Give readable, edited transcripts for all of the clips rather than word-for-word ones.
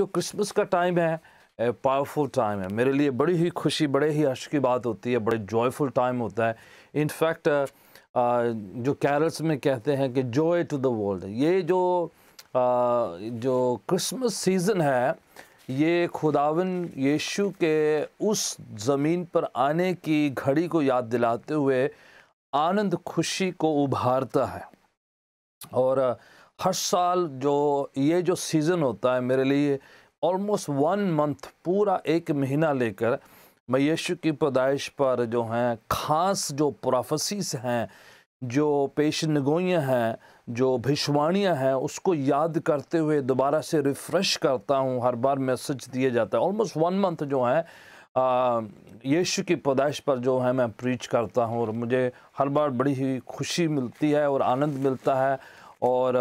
जो क्रिसमस का टाइम है पावरफुल टाइम है मेरे लिए। बड़ी ही खुशी, बड़े ही हर्ष की बात होती है, बड़े जॉयफुल टाइम होता है। इनफैक्ट जो कैरल्स में कहते हैं कि जॉय टू द वर्ल्ड, ये जो क्रिसमस सीज़न है, ये खुदावन यीशु के उस ज़मीन पर आने की घड़ी को याद दिलाते हुए आनंद खुशी को उभारता है। और हर साल जो सीज़न होता है मेरे लिए ऑलमोस्ट 1 मंथ, पूरा 1 महीना लेकर मैं यीशु की पैदाइश पर जो हैं ख़ास जो प्रोफेसीज हैं, जो पेशनगोइयाँ हैं, जो भविष्यवाणियाँ हैं, उसको याद करते हुए दोबारा से रिफ़्रेश करता हूँ। हर बार मैसेज दिया जाता है। ऑलमोस्ट 1 मंथ जो है यीशु की पैदाइश पर जो है मैं प्रीच करता हूँ, और मुझे हर बार बड़ी ही खुशी मिलती है और आनंद मिलता है, और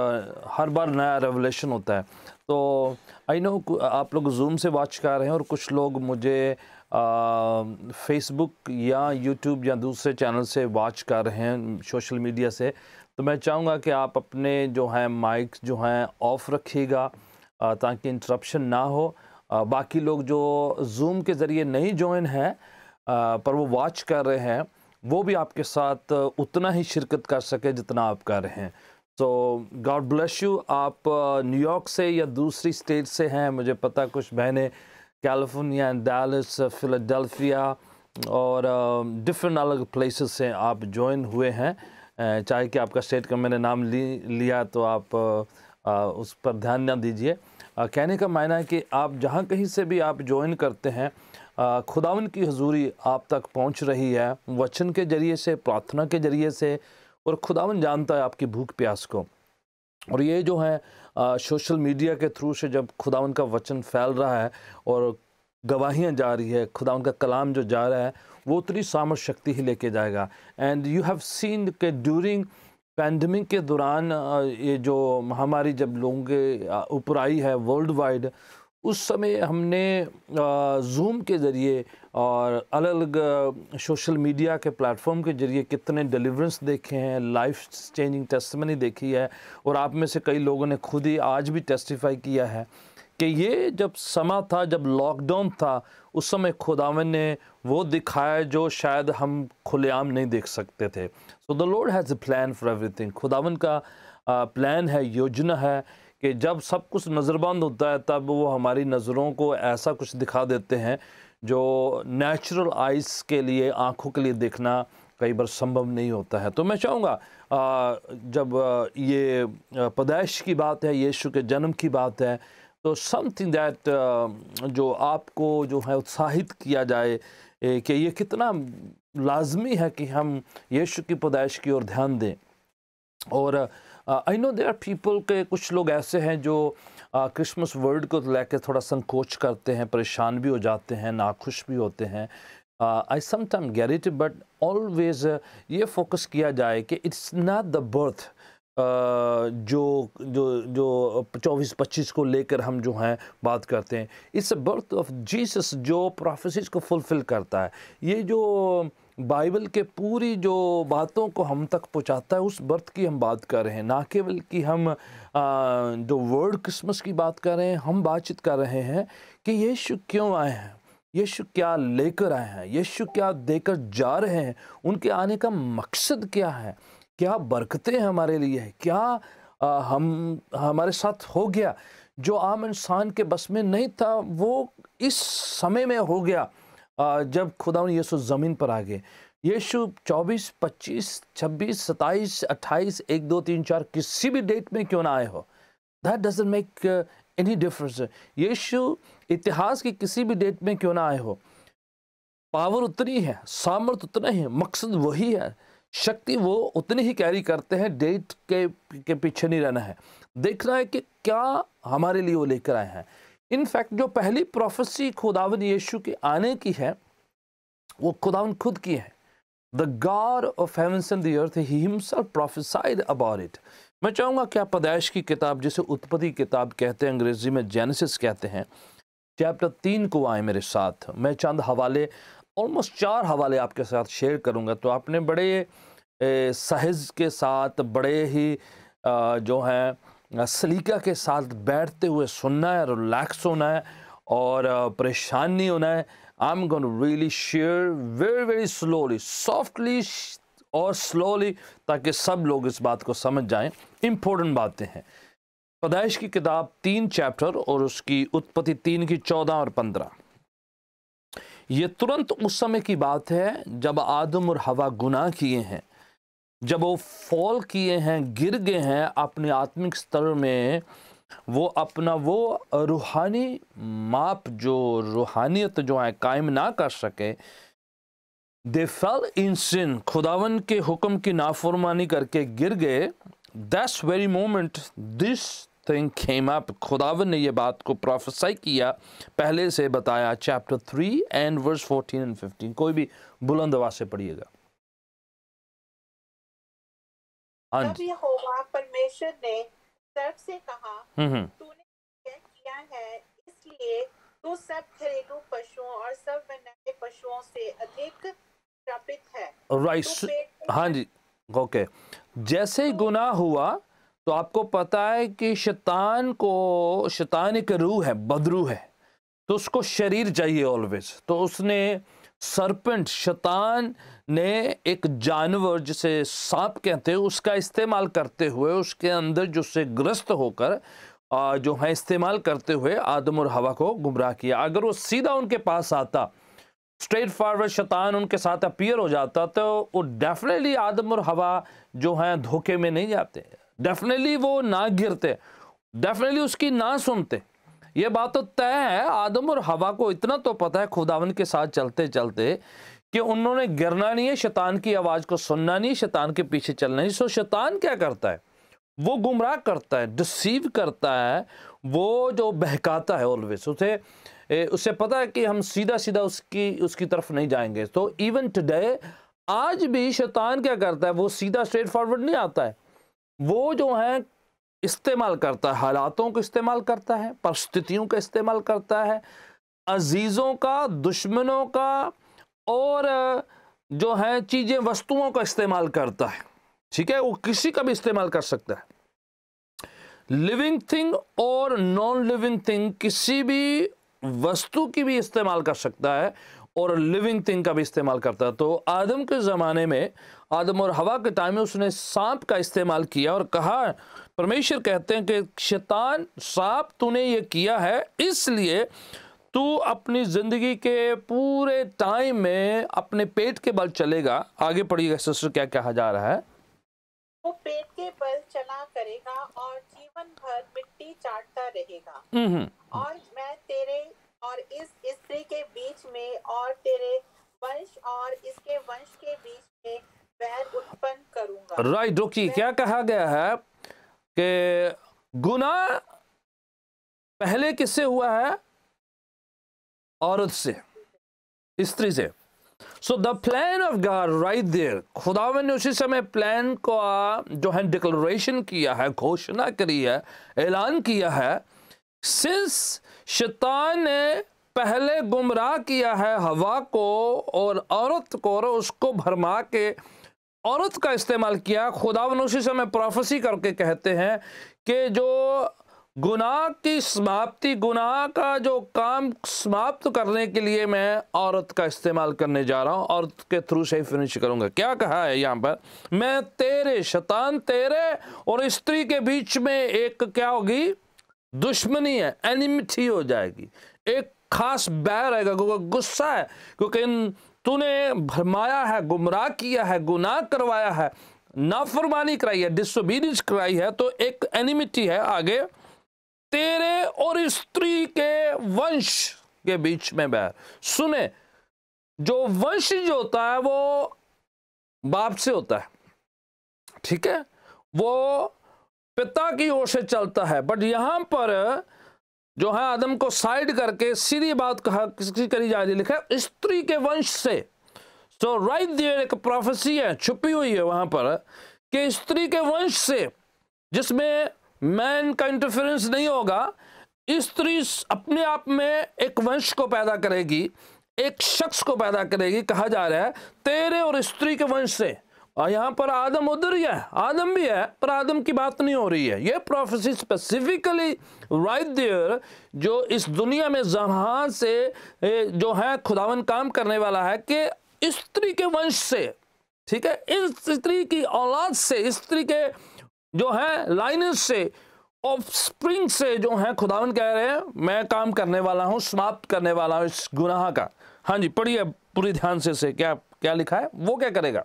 हर बार नया रेवलेशन होता है। तो आई नो आप लोग जूम से वॉच कर रहे हैं, और कुछ लोग मुझे फेसबुक या यूट्यूब या दूसरे चैनल से वॉच कर रहे हैं, सोशल मीडिया से। तो मैं चाहूँगा कि आप अपने जो हैं माइक जो हैं ऑफ़ रखिएगा, ताकि इंटरप्शन ना हो। बाकी लोग जो जूम के ज़रिए नहीं ज्वाइन हैं पर वो वॉच कर रहे हैं, वो भी आपके साथ उतना ही शिरकत कर सके जितना आप कर रहे हैं। तो गॉड ब्लेस यू। आप न्यूयॉर्क से या दूसरी स्टेट से हैं, मुझे पता कुछ बहनें कैलिफोर्निया, डैलस, फिलाडेल्फिया और डिफरेंट अलग प्लेसेस से आप ज्वाइन हुए हैं। चाहे कि आपका स्टेट का मैंने नाम लिया तो आप उस पर ध्यान ना दीजिए। कहने का मायना है कि आप जहाँ कहीं से भी आप ज्वाइन करते हैं, खुदावन की हजूरी आप तक पहुँच रही है, वचन के ज़रिए से, प्रार्थना के ज़रिए से, और खुदावन जानता है आपकी भूख प्यास को। और ये जो है सोशल मीडिया के थ्रू से जब खुदावन का वचन फैल रहा है और गवाहियाँ जा रही है, खुदावन का कलाम जो जा रहा है, वो उतनी सामर्थ शक्ति ही लेके जाएगा। एंड यू हैव सीन के ड्यूरिंग पैंडमिक के दौरान ये जो महामारी जब लोगों के ऊपर आई है वर्ल्ड वाइड, उस समय हमने जूम के ज़रिए और अलग अलग सोशल मीडिया के प्लेटफॉर्म के ज़रिए कितने डिलीवरेंस देखे हैं, लाइफ चेंजिंग टेस्टिमनी देखी है। और आप में से कई लोगों ने खुद ही आज भी टेस्टिफाई किया है कि ये जब समा था, जब लॉकडाउन था, उस समय खुदावन ने वो दिखाया जो शायद हम खुलेआम नहीं देख सकते थे। So the Lord has a plan for everything. खुदावन का प्लान है, योजना है कि जब सब कुछ नज़रबंद होता है तब वो हमारी नज़रों को ऐसा कुछ दिखा देते हैं जो नेचुरल आइज़ के लिए, आँखों के लिए देखना कई बार संभव नहीं होता है। तो मैं चाहूँगा जब ये पैदाइश की बात है, यीशु के जन्म की बात है, तो समथिंग दैट जो आपको जो है उत्साहित किया जाए कि ये कितना लाजमी है कि हम यीशु की पैदाइश की ओर ध्यान दें। और I know there are people के कुछ लोग ऐसे हैं जो क्रिसमस वर्ड को लेकर थोड़ा संकोच करते हैं, परेशान भी हो जाते हैं, नाखुश भी होते हैं। आई sometime get it, but always ये फोकस किया जाए कि इट्स नॉट द बर्थ जो जो जो 24-25 को लेकर हम जो हैं बात करते हैं। इट्स बर्थ ऑफ जीसस जो प्रोफेसीज को फुलफिल करता है। ये जो बाइबल के पूरी जो बातों को हम तक पहुंचाता है, उस बर्थ की हम बात कर रहे हैं, ना केवल कि हम जो वर्ड क्रिसमस की बात कर रहे हैं, हम बातचीत कर रहे हैं कि यीशु क्यों आए हैं, यीशु क्या लेकर आए हैं, यीशु क्या देकर जा रहे हैं, उनके आने का मकसद क्या है, क्या बरकतें हमारे लिए है, क्या हम हमारे साथ हो गया जो आम इंसान के बस में नहीं था, वो इस समय में हो गया जब खुदावन यीशु ज़मीन पर आ गए। यीशु 24, 25, 26, 27, 28, 1, 2, 3, 4 किसी भी डेट में क्यों ना आए हो, that doesn't make any difference. यीशु इतिहास की किसी भी डेट में क्यों ना आए हो, पावर उतनी है, सामर्थ उतना ही है, मकसद वही है, शक्ति वो उतनी ही कैरी करते हैं। डेट के पीछे नहीं रहना है, देखना है कि क्या हमारे लिए वो लेकर आए हैं। इनफैक्ट जो पहली प्रोफेसी खुदावन यीशु के आने की है, वो खुदावन खुद की है। The God of heavens and the earth, he himself prophesied about it. मैं चाहूँगा कि आप पैदाइश की किताब, जिसे उत्पत्ति किताब कहते हैं, अंग्रेजी में जेनेसिस कहते हैं, चैप्टर 3 को आए मेरे साथ। मैं चंद हवाले, ऑलमोस्ट 4 हवाले आपके साथ शेयर करूँगा, तो आपने बड़े सहज के साथ, बड़े ही जो हैं सलीका के साथ बैठते हुए सुनना है, रिलैक्स होना है और परेशान नहीं होना है। I am going to really share very very slowly, softly और स्लोली, ताकि सब लोग इस बात को समझ जाएं। इंपॉर्टेंट बातें हैं। पैदाइश की किताब 3 चैप्टर और उसकी उत्पत्ति 3 की 14 और 15। ये तुरंत उस समय की बात है जब आदम और हवा गुनाह किए हैं, जब वो फॉल किए हैं, गिर गए हैं अपने आत्मिक स्तर में। वो अपना वो रूहानी माप, जो रूहानियत जो है कायम ना कर सके। दे फेल इन सिन, खुदावन के हुक्म की नाफरमानी करके गिर गए। That's very moment this thing came up. खुदावन ने ये बात को प्रोफेसाई किया, पहले से बताया। Chapter 3 and verse 14 and 15। कोई भी बुलंद आवाज से पढ़िएगा। तब यहोवा परमेश्वर ने सर्प से कहा, तूने क्या किया है, इसलिए तू सब घरेलू पशुओं और सब वन्य पशुओं से अधिक श्रापित है। राइट, हाँ जी, ओके। जैसे ही गुनाह हुआ तो आपको पता है कि शैतान एक रूह है, बदरूह है, तो उसको शरीर चाहिए ऑलवेज। तो उसने सरपेंट, शैतान ने एक जानवर जिसे सांप कहते हैं उसका इस्तेमाल करते हुए, उसके अंदर जो से ग्रस्त होकर जो है इस्तेमाल करते हुए आदम और हवा को गुमराह किया। अगर वो सीधा उनके पास आता, स्ट्रेट फॉरवर्ड शैतान उनके साथ अपीयर हो जाता, तो वो डेफिनेटली आदम और हवा जो हैं धोखे में नहीं जाते, डेफिनेटली वो ना गिरते, डेफिनेटली उसकी ना सुनते। ये बात तो तय है। आदम और हवा को इतना तो पता है खुदावन के साथ चलते चलते कि उन्होंने गिरना नहीं है, शैतान की आवाज़ को सुनना नहीं, शैतान के पीछे चलना नहीं। सो शैतान क्या करता है? वो गुमराह करता है, डिसीव करता है, वो जो बहकाता है ऑलवेज। उसे पता है कि हम सीधा सीधा उसकी तरफ नहीं जाएंगे। तो इवन टुडे, आज भी शैतान क्या करता है? वो सीधा स्ट्रेट फॉरवर्ड नहीं आता है। वो जो है इस्तेमाल करता है, हालातों को इस्तेमाल करता है, परिस्थितियों का इस्तेमाल करता है, अजीज़ों का, दुश्मनों का, और जो है चीज़ें, वस्तुओं का इस्तेमाल करता है। ठीक है, वो किसी का भी इस्तेमाल कर सकता है। लिविंग थिंग और नॉन लिविंग थिंग, किसी भी वस्तु की भी इस्तेमाल कर सकता है और लिविंग थिंग का भी इस्तेमाल करता है। तो आदम के ज़माने में, आदम और हवा के टाइम में उसने सांप का इस्तेमाल किया और कहा, परमेश्वर कहते हैं कि शैतान, सांप, तूने ये किया है इसलिए तू अपनी ज़िंदगी के पूरे टाइम में अपने पेट के बल चलेगा। आगे पढ़िएगा सिस्टर, क्या कहा जा रहा है? वो पेट के बल चला करेगा और जीवन भर मिट्टी चाटता रहेगा। और मैं तेरे और इस स्त्री के बीच में और तेरे वंश और इसके वंश के बीच में बैर उत्पन्न करूंगा। राइट, रुकिए, क्या कहा गया है कि गुनाह पहले किससे हुआ है? औरत से, स्त्री से। So the plan of God right there, खुदावन ने उसी समय प्लान को जो है डिक्लेरेशन किया है, घोषणा करी है, ऐलान किया है। सिंस शैतान ने पहले गुमराह किया है हवा को और औरत को, और उसको भरमा के औरत का इस्तेमाल किया, खुदावन उसी समय प्रोफेसी करके कहते हैं कि जो गुनाह की समाप्ति, गुनाह का जो काम समाप्त करने के लिए मैं औरत का इस्तेमाल करने जा रहा हूँ, औरत के थ्रू से ही फिनिश करूँगा। क्या कहा है यहाँ पर? मैं तेरे, शैतान तेरे और स्त्री के बीच में एक क्या होगी? दुश्मनी है, एनिमिटी हो जाएगी, एक खास बैर आएगा, क्योंकि गुस्सा है, क्योंकि तूने भरमाया है, गुमराह किया है, गुनाह करवाया है, नाफरमानी कराई है, डिसोबीडियंस कराई है, तो एक एनिमिटी है। आगे, तेरे और स्त्री के वंश के बीच में बैर। सुने, जो वंश जो होता है वो बाप से होता है, ठीक है, वो पिता की ओर से चलता है। बट यहां पर जो है आदम को साइड करके सीधी बात करी जा रही, लिखा है स्त्री के वंश से। सो राइट देयर एक प्रोफेसी है, छुपी हुई है वहां पर, कि स्त्री के वंश से, जिसमें मैन का इंटरफेरेंस नहीं होगा। स्त्री अपने आप में एक वंश को पैदा करेगी, एक शख्स को पैदा करेगी। कहा जा रहा है तेरे और स्त्री के वंश से, और यहाँ पर आदम उधर ही है, आदम भी है, पर आदम की बात नहीं हो रही है। ये प्रोफेसी स्पेसिफिकली राइट देयर, जो इस दुनिया में जहां से जो है खुदावन काम करने वाला है कि स्त्री के वंश से, ठीक है, इस स्त्री की औलाद से, स्त्री के जो है लाइनेज से, ऑफ स्प्रिंग से जो है खुदावन कह रहे हैं मैं काम करने वाला हूं, समाप्त करने वाला हूं इस गुनाह का। हाँ जी, पढ़िए पूरी ध्यान से क्या क्या लिखा है, वो क्या करेगा?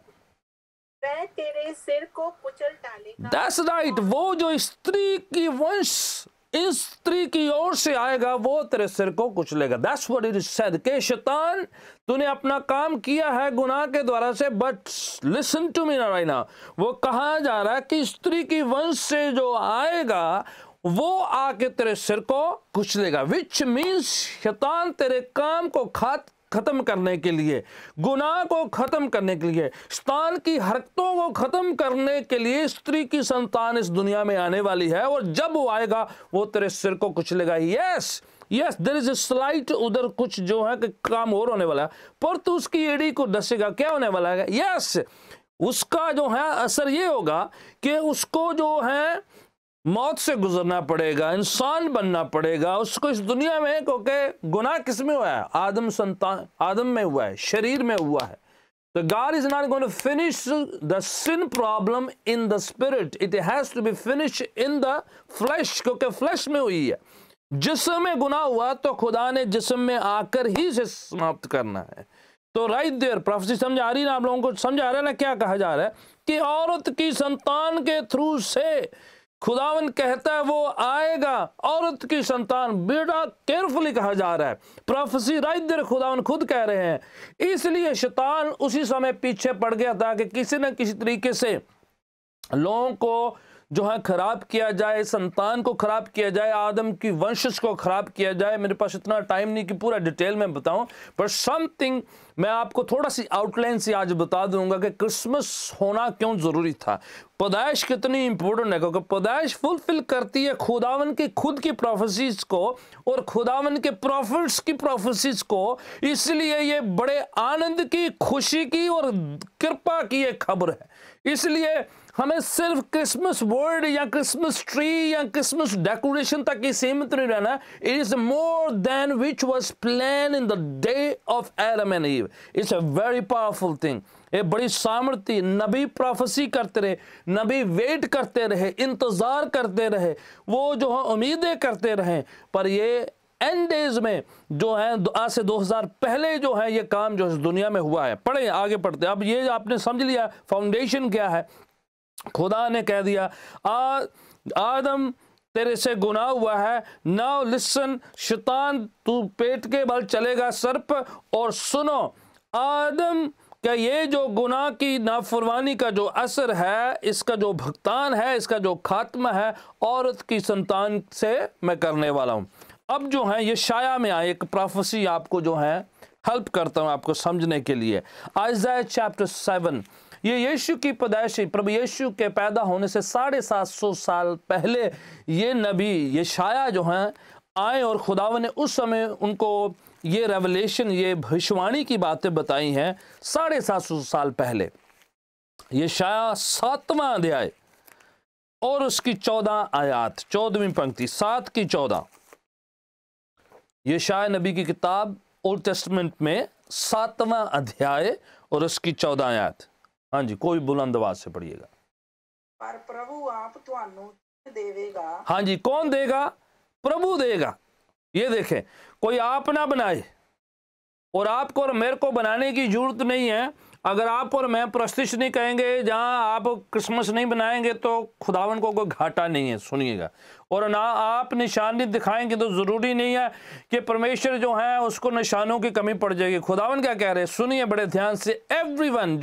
वह तेरे सिर को कुचल डालेगा। That's right, वो जो स्त्री की वंश इस स्त्री की ओर से आएगा वो तेरे सिर को कुचलेगा। That's what it is said कि शैतान तूने अपना काम किया है गुनाह के द्वारा से, but listen to me right now, वो कहा जा रहा है कि स्त्री की वंश से जो आएगा वो आके तेरे सिर को कुचलेगा, विच मीन्स शैतान तेरे काम को खत्म करने के लिए, गुनाह को खत्म करने के लिए, शैतान की हरकतों को खत्म करने के लिए स्त्री की संतान इस दुनिया में आने वाली है, और जब वो आएगा वो तेरे सिर को कुचलेगा। Yes yes, there is a slight, उधर कुछ जो है कि काम और होने वाला है, पर तू उसकी एड़ी को डसेगा। क्या होने वाला है? यस, उसका जो है असर ये होगा कि उसको जो है मौत से गुजरना पड़ेगा, इंसान बनना पड़ेगा उसको इस दुनिया में, क्योंकि गुनाह किस में हुआ है? आदम में हुआ है, शरीर में हुआ है। So God is not going to finish the sin problem in the spirit. It has to be finished in the flesh, क्योंकि फ्लैश में हुई है। जिस्म में गुनाह हुआ तो खुदा ने जिस्म में आकर ही से समाप्त करना है। तो राइट देयर प्रोफेसी समझ आ रही है ना? आप लोगों को समझ आ रहा है ना क्या कहा जा रहा है? कि औरत की संतान के थ्रू से खुदावन कहता है वो आएगा, औरत की संतान, बेटा केयरफुली कहा जा रहा है, प्रोफेसी राइट देयर खुदावन खुद कह रहे हैं। इसलिए शैतान उसी समय पीछे पड़ गया था कि किसी न किसी तरीके से लोगों को जो है खराब किया जाए, संतान को खराब किया जाए, आदम की वंशज को खराब किया जाए। मेरे पास इतना टाइम नहीं कि पूरा डिटेल में बताऊं, पर समथिंग मैं आपको थोड़ा सी आउटलाइन से आज बता दूंगा कि क्रिसमस होना क्यों जरूरी था, पैदाइश कितनी इंपॉर्टेंट है, क्योंकि पैदाइश फुलफिल करती है खुदावन की खुद की प्रोफेसीज को और खुदावन के प्रॉफिट्स की प्रोफेसीज को। इसलिए ये बड़े आनंद की, खुशी की और कृपा की एक खबर है। इसलिए हमें सिर्फ क्रिसमस वर्ड या क्रिसमस ट्री या क्रिसमस डेकोरेशन तक ही सीमित नहीं रहना। It is more than which was plan in the day of Adam and Eve. It's a very powerful thing. ये बड़ी सामर्थ्य, नबी प्रोफेसी करते रहे, नबी वेट करते रहे, इंतजार करते रहे, वो जो है उम्मीदें करते रहे, पर ये एंड डेज में जो है आज से 2000 पहले जो है ये काम जो इस दुनिया में हुआ है। पढ़े आगे पढ़ते। अब ये आपने समझ लिया फाउंडेशन क्या है। खुदा ने कह दिया आदम तेरे से गुनाह हुआ है, नाउ लिसन, शैतान तू पेट के बल चलेगा सर्प, और सुनो आदम क्या ये जो गुनाह की नाफरमानी का जो असर है, इसका जो भुगतान है, इसका जो खात्मा है औरत की संतान से मैं करने वाला हूं। अब जो है ये शाया में आए एक प्रोफेसी आपको जो है हेल्प करता हूं आपको समझने के लिए। आइज़ाया चैप्टर 7, ये यीशु की पैदाइश, प्रभु यीशु के पैदा होने से 750 साल पहले ये नबी ये शाया जो हैं आए, और खुदावन ने उस समय उनको ये रेवलेशन, ये भविष्यवाणी की बातें बताई हैं 750 साल पहले। ये शाया 7वां अध्याय और उसकी 14 आयात, 14वीं पंक्ति, 7 की 14। ये शाया नबी की किताब ओल्ड टेस्टमेंट में 7वां अध्याय और उसकी 14 आयात। हाँ जी, कोई बुलंद आवाज से पढ़िएगा। पर प्रभु आप तुहानू देवेगा। हाँ जी, कौन देगा? प्रभु देगा। ये देखें, कोई आप ना बनाए, और आपको और मेरे को बनाने की जरूरत नहीं है। अगर आप और मैं प्रस्तिश नहीं कहेंगे, जहाँ आप क्रिसमस नहीं बनाएंगे, तो खुदावन को कोई घाटा नहीं है, सुनिएगा। और ना आप निशानी दिखाएंगे तो ज़रूरी नहीं है कि परमेश्वर जो है उसको निशानों की कमी पड़ जाएगी। खुदावन क्या कह रहे हैं, सुनिए बड़े ध्यान से। एवरीवन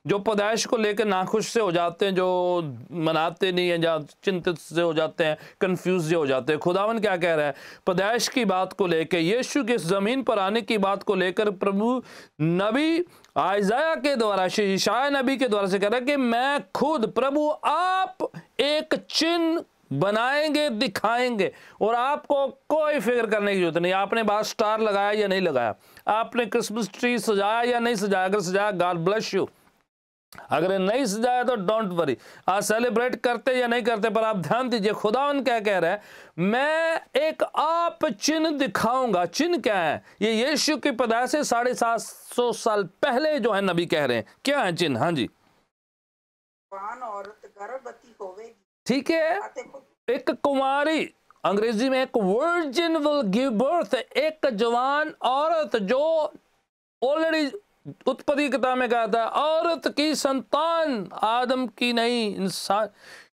जो पैदाइश को लेकर नाखुश से हो जाते हैं, जो मनाते नहीं हैं, जहाँ चिंतित से हो जाते हैं, कंफ्यूज से हो जाते हैं, खुदावन क्या कह रहा है पैदाइश की बात को लेकर, यीशु के ज़मीन पर आने की बात को लेकर प्रभु नबी आइज़ाया के द्वारा, यशायाह नबी के द्वारा से कह रहा है कि मैं खुद प्रभु आप एक चिन्ह बनाएंगे, दिखाएंगे, और आपको कोई फिक्र करने की जरूरत नहीं। आपने बाहर स्टार लगाया या नहीं लगाया, आपने क्रिसमस ट्री सजाया या नहीं सजाया, अगर सजाया गॉड ब्लेस यू, अगर ये नहीं सजाया तो डोंट वरी, आज सेलिब्रेट करते या नहीं करते, पर आप ध्यान दीजिए खुदावन क्या कह रहा है, मैं एक आप चिन्ह दिखाऊंगा। चिन्ह क्या है? ये यीशु की पैदाइश से 750 साल पहले जो है नबी कह रहे हैं। क्या है चिन्ह? हाँ जी, औरत गर्भवती होवेगी, ठीक है, एक कुमारी, अंग्रेजी में एक वर्जिन विल गिव बर्थ, एक जवान औरत जो ऑलरेडी उत्पत्ति किताब में कहा था औरत की संतान, आदम की नहीं, इंसान।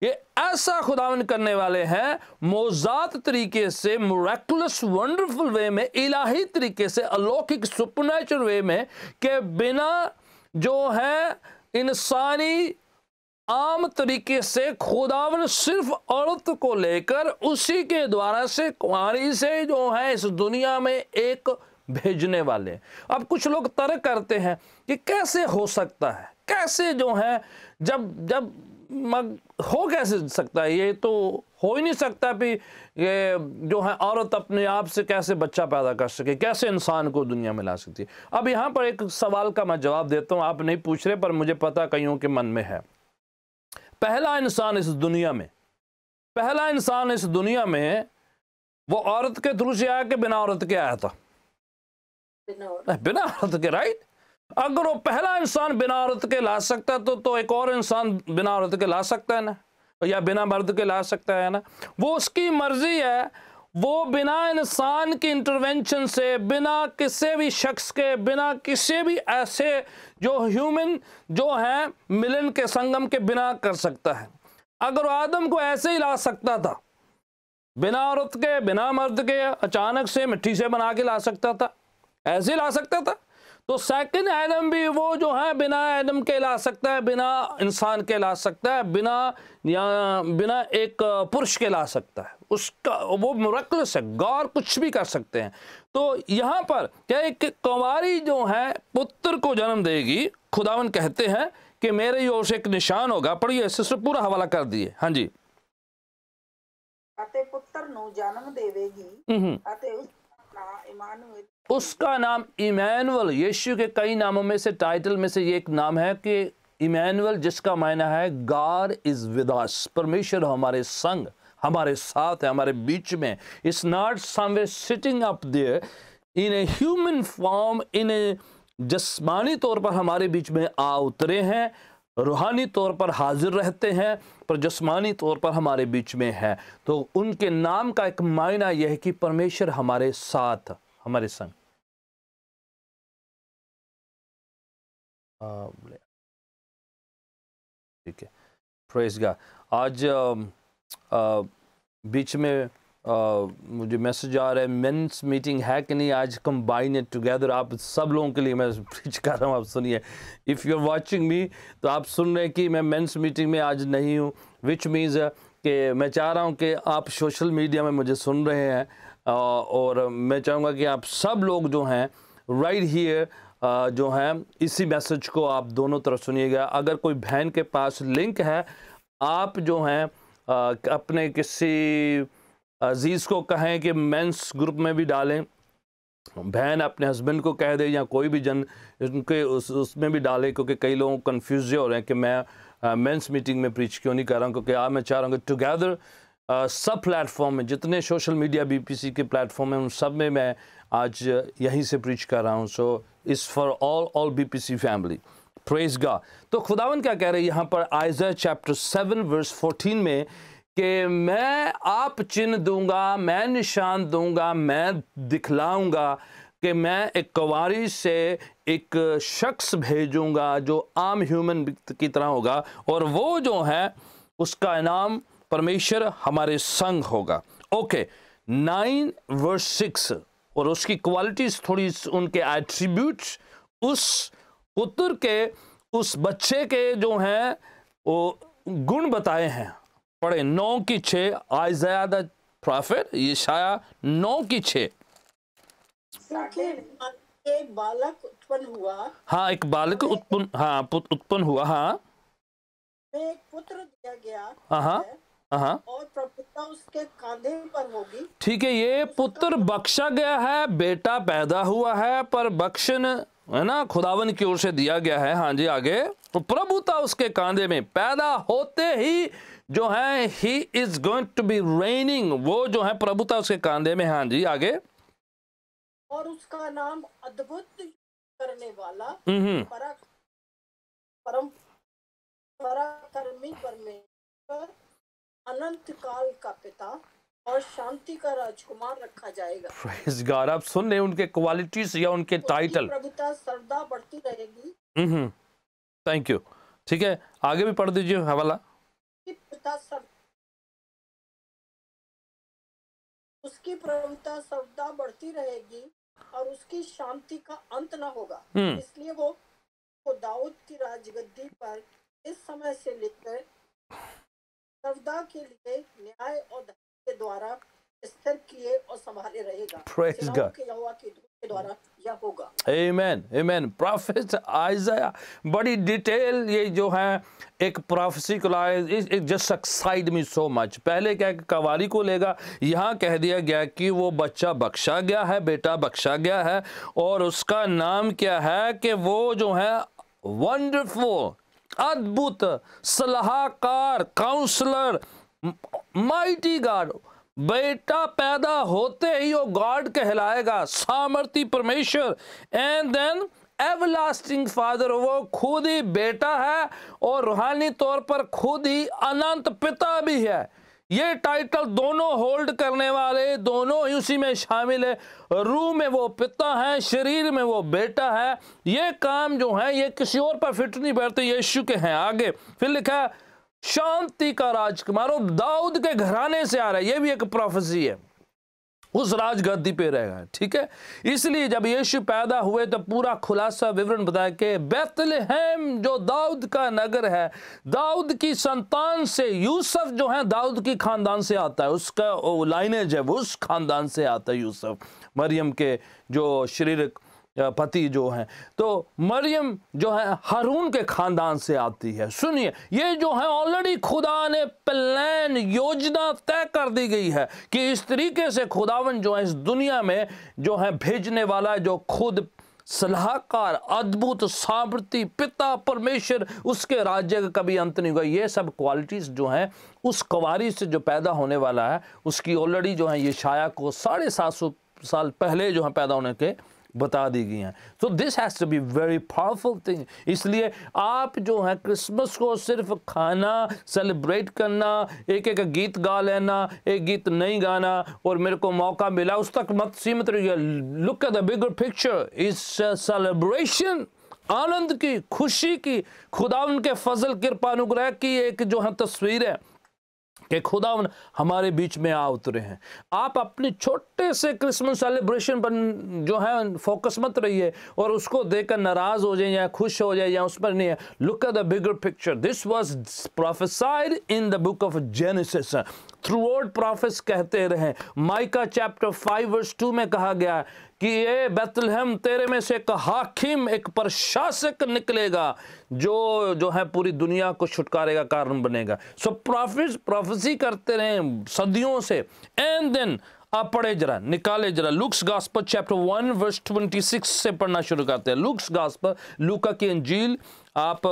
ये ऐसा खुदावन करने वाले हैं मौजात तरीके से, मिरेकुलस वंडरफुल वे में, इलाही तरीके से, अलौकिक सुपरनैचुरल वे में, के बिना जो है इंसानी आम तरीके से खुदावन सिर्फ औरत को लेकर उसी के द्वारा से कुंवारी से जो है इस दुनिया में एक भेजने वाले। अब कुछ लोग तर्क करते हैं कि कैसे हो सकता है, कैसे जो है जब हो कैसे सकता है, ये तो हो ही नहीं सकता भी, ये जो है औरत अपने आप से कैसे बच्चा पैदा कर सके, कैसे इंसान को दुनिया में ला सकती है। अब यहाँ पर एक सवाल का मैं जवाब देता हूँ, आप नहीं पूछ रहे पर मुझे पता कईयों के मन में है। पहला इंसान इस दुनिया में, पहला इंसान इस दुनिया में वो औरत के थ्रू से आया कि बिना औरत के आया था? बिना औरत के, राइट। अगर वो पहला इंसान बिना औरत के ला सकता तो एक और इंसान बिना औरत के ला सकता है ना, या बिना मर्द के ला सकता है ना। वो उसकी मर्जी है, वो बिना इंसान की इंटरवेंशन से, बिना किसी भी शख्स के, बिना किसी भी ऐसे जो ह्यूमन जो है मिलन के संगम के बिना कर सकता है। अगर आदम को ऐसे ही ला सकता था बिना औरत के, बिना मर्द के, अचानक से मिट्टी से बना के ला सकता था, ऐसे ला सकता था, तो सेकंड एडम भी वो जो है बिना एडम के ला सकता है, बिना इंसान के ला सकता है, बिना एक पुरुष के ला सकता है। उसका वो मिरेकुलस है, गॉड कुछ भी कर सकते हैं। तो यहाँ पर क्या एक कुंवारी जो है पुत्र को जन्म देगी, खुदावन कहते हैं कि मेरे ओर से एक निशान होगा। पढ़िए, सिस्टर पूरा हवाला कर दिए। हाँ जी। अते पुत्र नु जन्म देवेगी अते उसका नाम इमैनुअल, यीशु के कई नामों में से, टाइटल में से ये एक नाम है कि इमैनुअल, जिसका मायना है गॉड इज विद अस, परमेश्वर हमारे संग, हमारे साथ है, हमारे बीच में। It's not somewhere sitting up there in a human form, in a जिस्मानी तौर पर हमारे बीच में आ उतरे हैं, रूहानी तौर पर हाजिर रहते हैं, पर जिस्मानी तौर पर हमारे बीच में है। तो उनके नाम का एक मायना यह है कि परमेश्वर हमारे साथ, हमारे संग। ठीक है, प्रेज गॉड। आज बीच में मुझे मैसेज आ रहा है मेंस मीटिंग है कि नहीं, आज कंबाइन इट टुगेदर। आप सब लोगों के लिए मैं प्रीच कर रहा हूँ, आप सुनिए। If you are watching me तो आप सुन रहे हैं कि मैं मेंस मीटिंग में आज नहीं हूँ, विच मीन्स कि मैं चाह रहा हूँ कि आप सोशल मीडिया में मुझे सुन रहे हैं, और मैं चाहूँगा कि आप सब लोग जो हैं राइट हियर जो हैं इसी मैसेज को आप दोनों तरफ सुनिएगा। अगर कोई बहन के पास लिंक है, आप जो हैं अपने किसी अजीज़ को कहें कि मेंस ग्रुप में भी डालें, बहन अपने हस्बैंड को कह दे या कोई भी जन उनके उसमें भी डालें, क्योंकि कई लोग कंफ्यूज हो रहे हैं कि मैं मेंस मीटिंग में प्रीच क्यों नहीं कर रहा हूँ। क्योंकि आज मैं चाह रहा हूँ कि टुगेदर सब प्लेटफॉर्म में, जितने सोशल मीडिया बीपीसी के प्लेटफॉर्म हैं, उन सब में मैं आज यहीं से प्रीच कर रहा हूँ। So it's for all BPC family, praise God. तो खुदावन क्या कह रहे हैं यहाँ पर आइज़ाया चैप्टर 7 वर्स 14 में कि मैं आप चिन्ह दूंगा, मैं निशान दूंगा, मैं दिखलाऊंगा कि मैं एक कुंवारी से एक शख्स भेजूंगा जो आम ह्यूमन की तरह होगा, और वो जो है उसका नाम परमेश्वर हमारे संग होगा। ओके, 9 वर्स 6, और उसकी क्वालिटीज, थोड़ी उनके एट्रीब्यूट्स, उस पुत्र के, उस बच्चे के जो हैं वो गुण बताए हैं। पढ़े 9:6, आइज़ाया द प्रॉफिट, यशाया 9:6। एक बालक उत्पन्न हुआ, हाँ, एक बालक उत्पन्न, हाँ उत्पन्न हुआ, हाँ, एक पुत्र दिया गया, हाँ, और प्रभुता उसके कांधे पर होगी। ठीक है, ये पुत्र बख्शा गया है, बेटा पैदा हुआ है, पर बख्शन है ना खुदावन की ओर से दिया गया है। हाँ जी, आगे। तो प्रभुता उसके कांधे में, पैदा होते ही जो है he is going to be raining, वो जो है प्रभुता उसके कांधे में। हाँ जी, आगे। और उसका नाम अद्भुत करने वाला, परम पराक्रमी परमेश्वर, अनंत काल का पिता और शांति का राजकुमार रखा जाएगा। Praise God। आप सुन रहे हैं उनके क्वालिटीज या उनके टाइटल। प्रभुता सर्वदा बढ़ती रहेगी। Thank you. ठीक है, आगे भी पढ़ दीजिए हवाला। उसकी प्रभुता सर्वदा बढ़ती रहेगी और उसकी शांति का अंत न होगा। इसलिए वो दाऊद की राजगद्दी पर इस समय से लेकर सर्वदा के लिए न्याय और धर्म के द्वारा स्थिर किए और संभाले रहेगा। Praise God। यहोवा के दूत के द्वारा यह होगा। Amen, amen। प्रोफेट आइज़ाया बड़ी डिटेल ये जो है एक प्रोफेसी को लाए। It just excite me so much. पहले क्या कवारी को लेगा, यहाँ कह दिया गया कि वो बच्चा बख्शा गया है, बेटा बख्शा गया है, और उसका नाम क्या है कि वो जो है वंडरफुल, अद्भुत, सलाहकार, काउंसलर, माइटी गॉड। बेटा पैदा होते ही वो गॉड कहलाएगा, सामर्थी परमेश्वर। एंड देन एवरलास्टिंग फादर, वो खुद ही बेटा है और रूहानी तौर पर खुद ही अनंत पिता भी है। ये टाइटल दोनों होल्ड करने वाले, दोनों ही उसी में शामिल है। रूह में वो पिता है, शरीर में वो बेटा है। ये काम जो है ये किसी और पर फिट नहीं बैठते, यीशु के हैं। आगे फिर लिखा है शांति का राजकुमार, वो दाऊद के घराने से आ रहा है। ये भी एक प्रोफेसी है, उस राजगद्दी पे रहेगा। ठीक है, इसलिए जब यीशु पैदा हुए तो पूरा खुलासा विवरण बताया कि बेथलेहम जो दाऊद का नगर है, दाऊद की संतान से, यूसुफ जो है दाऊद की खानदान से आता है, उसका लाइनेज है, वो उस खानदान से आता है यूसुफ, मरियम के जो शारीरिक पति जो हैं। तो मरियम जो है हारून के खानदान से आती है। सुनिए, ये जो है ऑलरेडी खुदा ने प्लान, योजना तय कर दी गई है कि इस तरीके से खुदावन जो है इस दुनिया में जो है भेजने वाला है, जो खुद सलाहकार, अद्भुत, सामर्थी पिता परमेश्वर, उसके राज्य का कभी अंत नहीं होगा। ये सब क्वालिटीज जो हैं उस कुंवारी से जो पैदा होने वाला है उसकी ऑलरेडी जो है यशायाह को 750 साल पहले जो है पैदा होने के बता दी गई हैं। तो this has to be very powerful thing. इसलिए आप जो है क्रिसमस को सिर्फ खाना, सेलिब्रेट करना, एक एक गीत गा लेना, एक गीत नहीं गाना और मेरे को मौका मिला उस तक मत सीमित रहिए। Look at the bigger picture, is celebration, आनंद की, खुशी की, खुदा उनके फजल कृपा अनुग्रह की एक जो है तस्वीर है कि खुदा हमारे बीच में आ उतरे हैं। आप अपने छोटे से क्रिसमस सेलिब्रेशन पर जो है फोकस मत रहिए और उसको देखकर नाराज हो जाए या खुश हो जाए या उस पर नहीं है। Look at the bigger picture. This was prophesied in the book of genesis. Through out profits कहते रहे। माइका चैप्टर 5 वर्स 2 में कहा गया कि ये बेथलेहम तेरे में से एक हाकिम, एक प्रशासक निकलेगा जो है पूरी दुनिया को छुटकारे का कारण बनेगा। सो प्रोफेसी करते रहे सदियों से। एंड देन आप पढ़े जरा, निकाले जरा लूक्स गॉस्पेल चैप्टर 1 वर्स 26 से पढ़ना शुरू करते हैं। लूक्स गॉस्पेल, लूका की इंजील। आप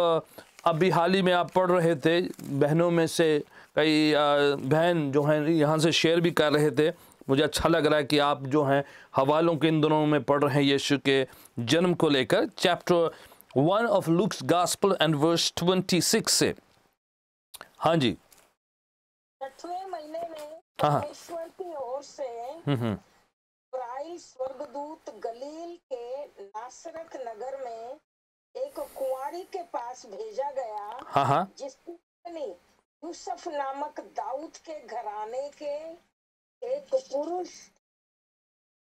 अभी हाल ही में आप पढ़ रहे थे, बहनों में से कई बहन जो हैं यहाँ से शेयर भी कर रहे थे। मुझे अच्छा लग रहा है कि आप जो हैं हवालों के इन दिनों में पढ़ रहे हैं यीशु के जन्म को लेकर। Chapter 1 of Luke's gospel and verse 26 से। हाँ जी। 6वें महीने में परमेश्वर की ओर से इस्राएल स्वर्गदूत गलील के नासरत नगर में एक कुंवारी के पास भेजा गया, जिसकी पत्नी यूसुफ नामक दाऊद के घराने के एक पुरुष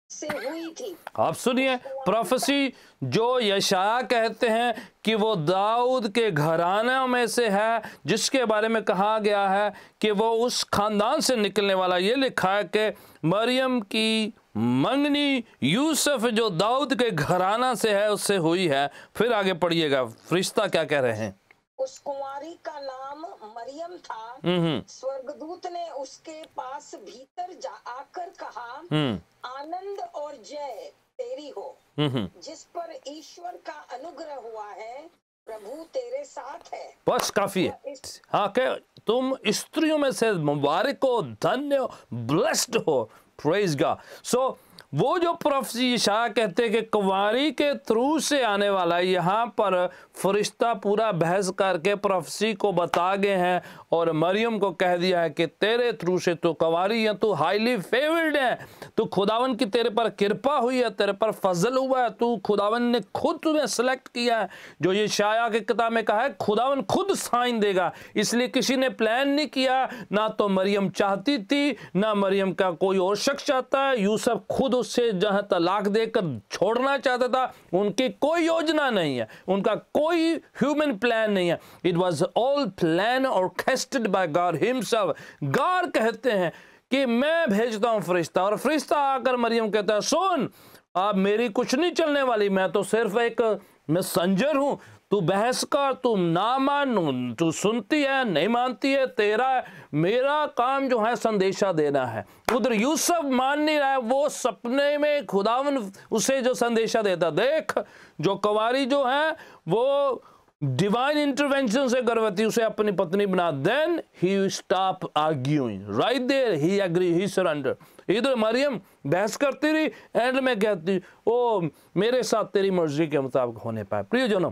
से हुई थी। आप सुनिए, प्रोफेसी जो यशायाह कहते हैं कि वो दाऊद के घराने में से है, जिसके बारे में कहा गया है कि वो उस खानदान से निकलने वाला। ये लिखा है कि मरियम की मंगनी यूसुफ जो दाऊद के घराना से है उससे हुई है। फिर आगे पढ़िएगा, फरिश्ता क्या कह रहे हैं। उस कुंवारी का नाम मरियम था। स्वर्गदूत ने उसके पास भीतर आकर कहा, आनंद और जय तेरी हो, जिस पर ईश्वर का अनुग्रह हुआ है, प्रभु तेरे साथ है। बस काफी है। हाँ, के तुम स्त्रियों में से मुबारक हो, धन्य हो, ब्लेस्ड हो। Praise God. सो वो जो प्रोफेसी यशायाह कहते हैं कि कुंवारी के थ्रू से आने वाला, यहाँ पर फरिश्ता पूरा बहस करके प्रोफेसी को बता गए हैं और मरियम को कह दिया है कि तेरे थ्रू से तू कुंवारी है, तू हाईली फेवर्ड है, तू खुदावन की तेरे पर कृपा हुई है, तेरे पर फजल हुआ है, तू खुदावन ने खुद तुम्हें सेलेक्ट किया है। जो यशायाह की किताब में कहा है खुदावन खुद साइन देगा, इसलिए किसी ने प्लान नहीं किया, ना तो मरियम चाहती थी, ना मरियम का कोई और शख्स चाहता है। यूसुफ खुद उससे जहां तलाक देकर छोड़ना चाहता था, उनकी कोई योजना नहीं है, उनका कोई ह्यूमन प्लान नहीं है। It was all plan orchestrated by God himself. God कहते हैं कि मैं भेजता हूं फरिश्ता, और फरिश्ता आकर मरियम कहता है सुन, अब मेरी कुछ नहीं चलने वाली, मैं तो सिर्फ एक मैसेंजर हूं, तू बहस कर, तू ना मान, तू सुनती है नहीं मानती है, तेरा मेरा काम जो है संदेशा देना है। उधर यूसुफ मान नहीं रहा है, वो सपने में खुदावन उसे जो संदेशा देता, देख जो कुंवारी जो है वो डिवाइन इंटरवेंशन से गर्भवती, उसे अपनी पत्नी बना। Then he stop arguing, right there he agree, he surrender. इधर मरियम बहस करती रही, एंड में कहती ओ मेरे साथ तेरी मर्जी के मुताबिक होने पाए। प्रियजनों,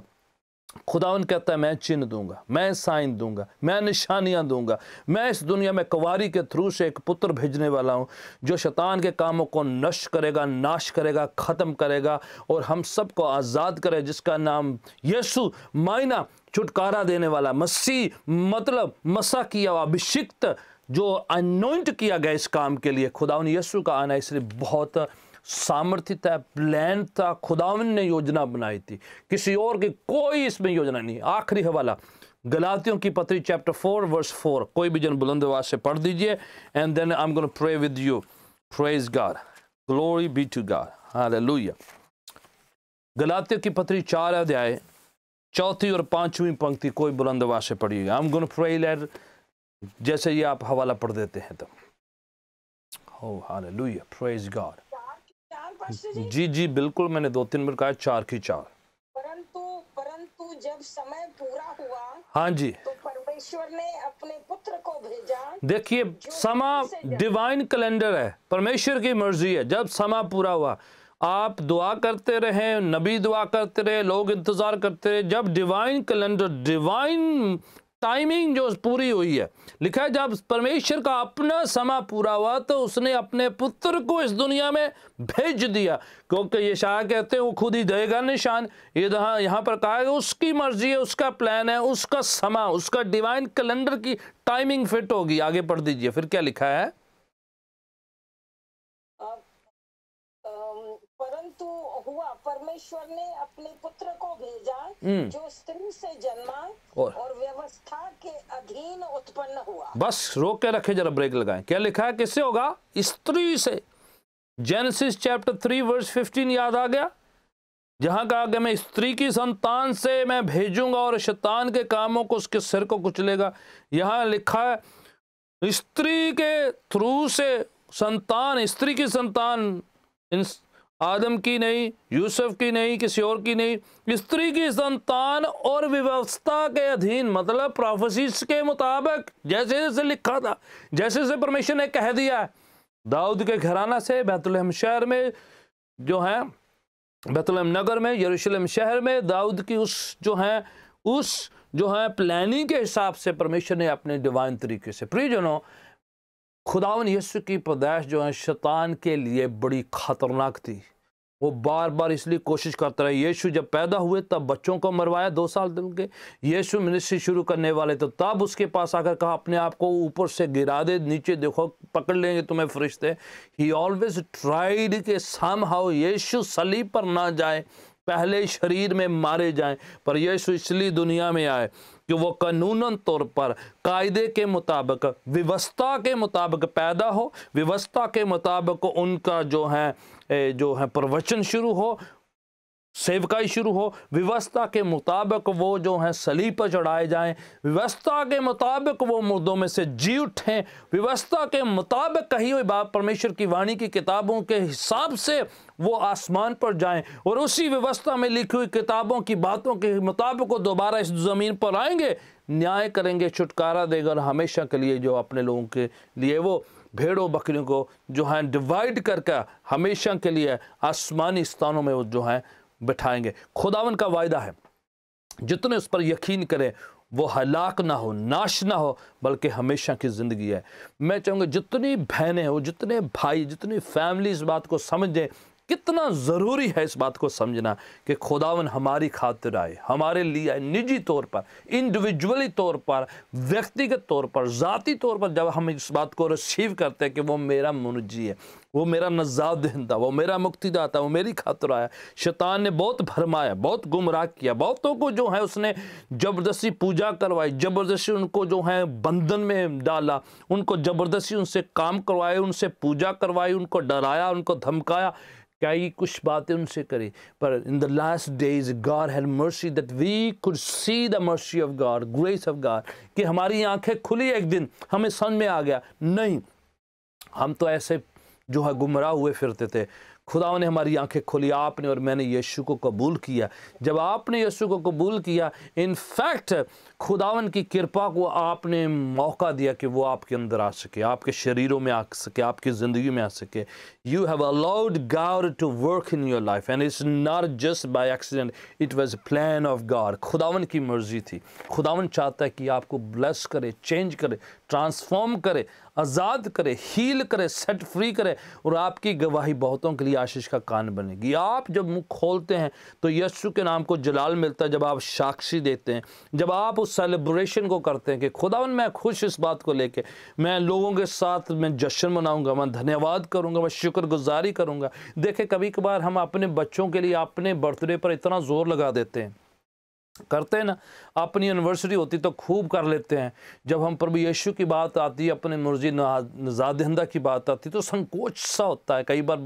खुदावन कहता है मैं चिन्ह दूंगा, मैं साइन दूंगा, मैं निशानियां दूंगा, मैं इस दुनिया में कुंवारी के थ्रू से एक पुत्र भेजने वाला हूं जो शैतान के कामों को नष्ट करेगा, नाश करेगा, खत्म करेगा और हम सबको आज़ाद करे, जिसका नाम यीशु, मायना छुटकारा देने वाला, मसीह मतलब मसा किया हुआ, अभिषिक्त, जो अनॉइंट किया गया इस काम के लिए। खुदावन यीशु का आना इसलिए बहुत सामर्थ्य था, प्लान था, खुदावन ने योजना बनाई थी, किसी और की कोई इसमें योजना नहीं। आखिरी हवाला गलातियों की पत्री चैप्टर 4 वर्स 4, कोई भी जन बुलंद आवाज से पढ़ दीजिए, and then I am gonna pray with you. Praise God, glory be to God, hallelujah. गलातियों की पत्री 4 अध्याय 4 और 5वीं पंक्ति कोई बुलंद आवाज से पढ़िएगा। I am gonna pray let, जैसे ये आप हवाला पढ़ देते हैं तो। Oh hallelujah, praise God. जी जी बिल्कुल, मैंने 2-3 मिनट कहा, 4 की 4। परंतु जब समय पूरा हुआ, हाँ जी, तो परमेश्वर ने अपने पुत्र को भेजा। देखिए समा डिवाइन कैलेंडर है, परमेश्वर की मर्जी है। जब समा पूरा हुआ, आप दुआ करते रहे, नबी दुआ करते रहे, लोग इंतजार करते रहे, जब डिवाइन कैलेंडर, डिवाइन टाइमिंग जो पूरी हुई है, लिखा है जब परमेश्वर का अपना समय पूरा हुआ तो उसने अपने पुत्र को इस दुनिया में भेज दिया, क्योंकि यशायाह कहते हैं वो खुद ही देगा निशान। यहाँ पर कहा है उसकी मर्जी है, उसका प्लान है, उसका समय, उसका डिवाइन कैलेंडर की टाइमिंग फिट होगी। आगे पढ़ दीजिए, फिर क्या लिखा है। परंतु हुआ, परमेश्वर ने अपने पुत्र को भेजा जो स्त्री से जन्मा और व्यवस्था के अधीन उत्पन्न हुआ। बस रोक के रखे, जरा ब्रेक लगाएं। क्या लिखा है, किससे होगा? स्त्री से। जेनेसिस चैप्टर 3 वर्स 15 याद आ गया, जहां कहा कि मैं स्त्री की संतान से मैं भेजूंगा और शैतान के कामों को उसके सिर को कुचलेगा। यहां लिखा है स्त्री के थ्रू से संतान, स्त्री की संतान, आदम की नहीं, यूसुफ की नहीं, किसी और की नहीं, स्त्री की संतान और व्यवस्था के अधीन, मतलब प्रोफेसीज के मुताबिक, जैसे जैसे लिखा था, जैसे जैसे परमेश्वर ने कह दिया, दाऊद के घराना से बैतलहम शहर में जो है, बैतलहम नगर में, यरूशलेम शहर में, दाऊद की उस जो है प्लानिंग के हिसाब से परमेश्वर ने अपने डिवाइन तरीके से। प्रियजनों, खुदावन यीशु की पैदाइश जो है शैतान के लिए बड़ी खतरनाक थी। वो बार बार इसलिए कोशिश करता रहा। यीशु जब पैदा हुए तब बच्चों को मरवाया 2 साल दिन के। यीशु मिनिस्ट्री शुरू करने वाले तो तब उसके पास आकर कहा अपने आप को ऊपर से गिरा दे, नीचे देखो पकड़ लेंगे तुम्हें फरिश्ते। ही ऑलवेज ट्राइड के समहाउ यीशु सलीब पर ना जाए, पहले शरीर में मारे जाएं, पर यीशु इसलिए दुनिया में आए कि वो कानूनन तौर पर कायदे के मुताबिक, व्यवस्था के मुताबिक पैदा हो, व्यवस्था के मुताबिक उनका जो है प्रवचन शुरू हो, सेवकाई शुरू हो, व्यवस्था के मुताबिक वो जो हैं सलीब पर चढ़ाए जाएं, व्यवस्था के मुताबिक वो मुर्दों में से जी उठें, व्यवस्था के मुताबिक कही हुई बात परमेश्वर की वाणी की किताबों के हिसाब से वो आसमान पर जाएं और उसी व्यवस्था में लिखी हुई किताबों की बातों के मुताबिक वो दोबारा इस ज़मीन पर आएंगे, न्याय करेंगे, छुटकारा देगा और हमेशा के लिए जो अपने लोगों के लिए वो भेड़ों बकरियों को जो है डिवाइड करके हमेशा के लिए आसमानी स्थानों में वो जो है बिठाएंगे। खुदावन का वायदा है, जितने उस पर यकीन करें वो हलाक ना हो, नाश ना हो, बल्कि हमेशा की ज़िंदगी है। मैं चाहूँगा जितनी बहनें हो, जितने भाई, जितनी फैमिली इस बात को समझें, कितना ज़रूरी है इस बात को समझना कि खुदावन हमारी खातिर आए, हमारे लिए आए, निजी तौर पर, इंडिविजुअली तौर पर, व्यक्तिगत तौर पर, ज़ाती तौर पर। जब हम इस बात को रिसीव करते हैं कि वो मेरा मुनजी है, वो मेरा नजात दहिंदा, वो मेरा मुक्तिदाता, वो मेरी खातिर आया। शैतान ने बहुत भरमाया, बहुत गुमराह किया, बहुतों को जो है उसने ज़बरदस्ती पूजा करवाई, ज़बरदस्ती उनको जो है बंधन में डाला, उनको ज़बरदस्ती उनसे काम करवाए, उनसे पूजा करवाई, उनको डराया, उनको धमकाया, कई कुछ बातें उनसे करी। पर in the last days God had mercy that we could see the mercy of God, grace of God, कि हमारी आंखें खुली एक दिन, हमें समझ में आ गया नहीं हम तो ऐसे जो है गुमराह हुए फिरते थे। खुदा ने हमारी आंखें खोली, आपने और मैंने यीशु को कबूल किया। जब आपने यीशु को कबूल किया, इनफैक्ट खुदावन की कृपा को आपने मौका दिया कि वो आपके अंदर आ सके, आपके शरीरों में आ सके, आपकी ज़िंदगी में आ सके। You have allowed God to work in your life and it's not just by accident, it was plan of God. खुदावन की मर्जी थी। खुदावन चाहता है कि आपको ब्लेस करे, चेंज करे, ट्रांसफॉर्म करे, आज़ाद करे, हील करे, सेट फ्री करे, और आपकी गवाही बहुतों के लिए आशीष का कान बनेगी। आप जब मुंह खोलते हैं तो यीशु के नाम को जलाल मिलता है। जब आप साक्षी देते हैं, जब आप उस सेलिब्रेशन को करते हैं कि खुदावन मैं खुश इस बात को लेके, मैं लोगों के साथ मैं जश्न मनाऊंगा, मैं धन्यवाद करूंगा, मैं शुक्रगुजारी करूंगा। देखें, कभी कभार हम अपने बच्चों के लिए अपने बर्थडे पर इतना जोर लगा देते हैं, करते हैं ना, अपनी एनिवर्सरी होती तो खूब कर लेते हैं। जब हम प्रभु यीशु की बात आती है, अपने मुर्जी नजात दहिंदा की बात आती तो संकोच सा होता है। कई बार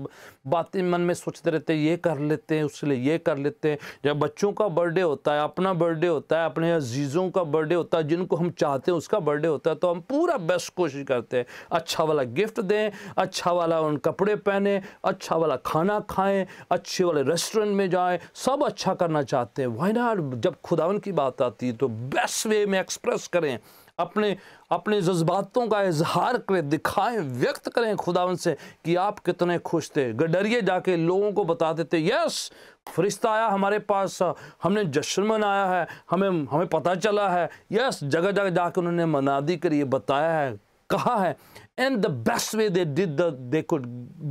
बातें मन में सोचते रहते हैं, ये कर लेते हैं, उसके लिए ये कर लेते हैं। जब बच्चों का बर्थडे होता है, अपना बर्थडे होता है, अपने अजीज़ों का बर्थडे होता है, जिनको हम चाहते हैं उसका बर्थडे होता है, तो हम पूरा बेस्ट कोशिश करते हैं, अच्छा वाला गिफ्ट दें, अच्छा वाला उन कपड़े पहने, अच्छा वाला खाना खाएं, अच्छे वाले रेस्टोरेंट में जाएं, सब अच्छा करना चाहते हैं। Why not? जब खुदावन की बात आती है तो बेस्ट वे में एक्सप्रेस करें, अपने जज्बातों का इजहार करें, दिखाएं, व्यक्त करें खुदावन से कि आप कितने खुश थे। गडरिए जाके लोगों को बता देते, यस फरिश्ता आया हमारे पास, हमने जश्न मनाया है, हमें पता चला है। यस, जगह जगह जाके उन्होंने मनादी करी, बताया है, कहा है। And the best way they could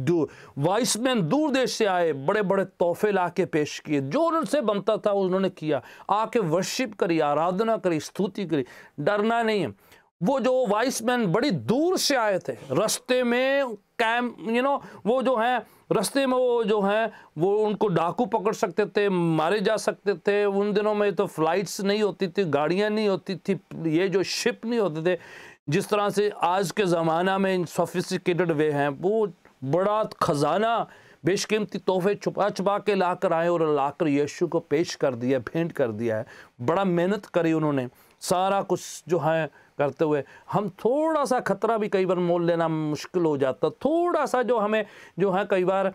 do. Vice man दूर देश से आए, बड़े बड़े तोहफे ला के पेश किए, जो उनसे बनता था उन्होंने किया, आके वर्शिप करी, आराधना करी, स्तुति करी, डरना नहीं है। वो जो वाइस मैन बड़ी दूर से आए थे, रास्ते में वो जो है रास्ते में वो जो है वो उनको डाकू पकड़ सकते थे, मारे जा सकते थे। उन दिनों में तो फ्लाइट्स नहीं होती थी, गाड़ियाँ नहीं होती थी, ये जो शिप नहीं होते थे जिस तरह से आज के ज़माना में सोफिस्टिकेटेड वे हैं। वो बड़ा खजाना, बेशकीमती तोहफे छुपा छुपा के ला कर आए और लाकर यीशु को पेश कर दिया, भेंट कर दिया है। बड़ा मेहनत करी उन्होंने, सारा कुछ जो है करते हुए। हम थोड़ा सा खतरा भी कई बार मोल लेना मुश्किल हो जाता, थोड़ा सा जो हमें जो है कई बार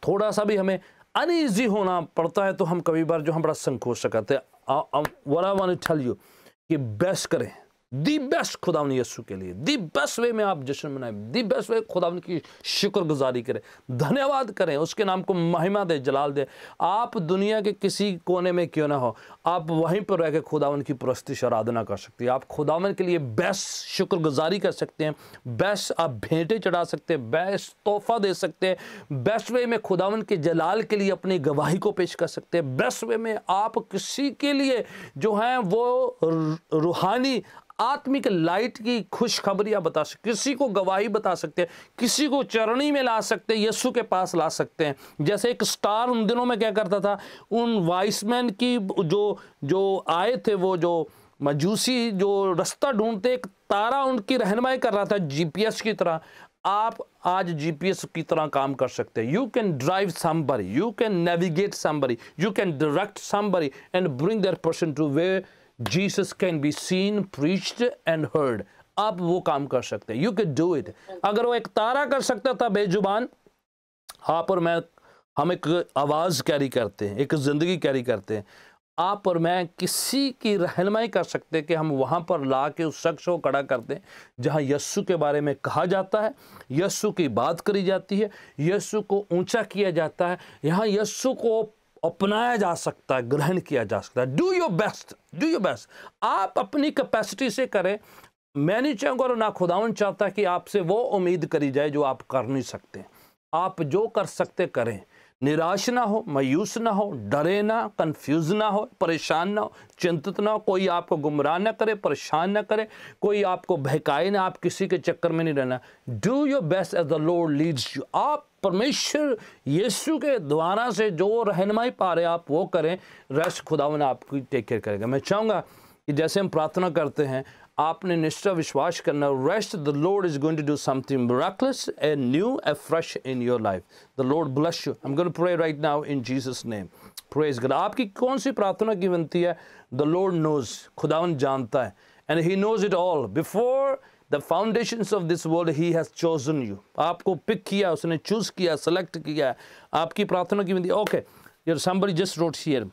थोड़ा सा भी हमें अनईजी होना पड़ता है, तो हम कई बार जो हम बड़ा संकोच से करते हैं। What I want to tell you कि बेस्ट करें, दी बेस्ट खुदावन यीशु के लिए, दी बेस्ट वे में आप जश्न मनाएं, दी बेस्ट वे खुदावन की शुक्रगुजारी करें, धन्यवाद करें, उसके नाम को महिमा दे, जलाल दे। आप दुनिया के किसी कोने में क्यों ना हो, आप वहीं पर रह के खुदावन की प्रस्तिश आराधना कर सकते हैं। आप खुदावन के लिए बेस्ट शुक्रगुजारी कर सकते हैं, बेस्ट आप भेंटें चढ़ा सकते हैं, बेस्ट तोहफा दे सकते हैं, बेस्ट वे में खुदावन के जलाल के लिए अपनी गवाही को पेश कर सकते हैं। बेस्ट वे में आप किसी के लिए जो है वो रूहानी आत्मिक लाइट की खुशखबरियां बता सकते, किसी को गवाही बता सकते हैं, किसी को चरणी में ला सकते हैं, यीशु के पास ला सकते हैं। जैसे एक स्टार उन दिनों में क्या करता था, उन वाइसमैन की जो आए थे, वो जो मजूसी जो रास्ता ढूंढते, एक तारा उनकी रहनुमाई कर रहा था, GPS की तरह। आप आज जीपीएस की तरह काम कर सकते हैं। You can drive somebody, you can navigate somebody, you can direct somebody and bring that person to where Jesus can be seen, preached and heard. आप वो काम कर सकते हैं। You can do it. अगर वो एक तारा कर सकता था बेजुबान, आप और मैं, हम एक आवाज़ कैरी करते हैं, एक ज़िंदगी कैरी करते हैं। आप और मैं किसी की रहनुमाई कर सकते हैं कि हम वहाँ पर ला के उस शख्स को खड़ा करते हैं जहाँ यस्सु के बारे में कहा जाता है, यस्सु की बात करी जाती है, यस्सु को ऊंचा किया जाता है, यहाँ यस्सु को अपनाया जा सकता है, ग्रहण किया जा सकता है। Do your best, do your best. आप अपनी कैपेसिटी से करें। मैं नहीं चाहूँगा और ना खुदावन चाहता कि आपसे वो उम्मीद करी जाए जो आप कर नहीं सकते। आप जो कर सकते करें। निराश ना हो, मायूस ना हो, डरे ना, कंफ्यूज ना हो, परेशान ना हो, चिंतित ना हो। कोई आपको गुमराह ना करे, परेशान ना करे, कोई आपको बहकाए ना। आप किसी के चक्कर में नहीं रहना। Do your best as the Lord leads you. आप परमेश्वर यीशु के द्वारा से जो रहनुमाई पा रहे आप वो करें, रेस्ट खुदावन आपकी टेक केयर करेगा। मैं चाहूँगा कि जैसे हम प्रार्थना करते हैं, आपने निश्चय विश्वास करना, rest the Lord is going to do something miraculous and new and fresh in your life. The Lord bless you. I am going to pray right now in Jesus name. Praise God. आपकी कौन सी प्रार्थना की विनती है? The Lord knows. खुदावन जानता है, and he knows it all. Before the foundations of this world he has chosen you. आपको पिक किया, उसने चूज किया, सेलेक्ट किया। आपकी प्रार्थना की विनती। Okay, your somebody just road here.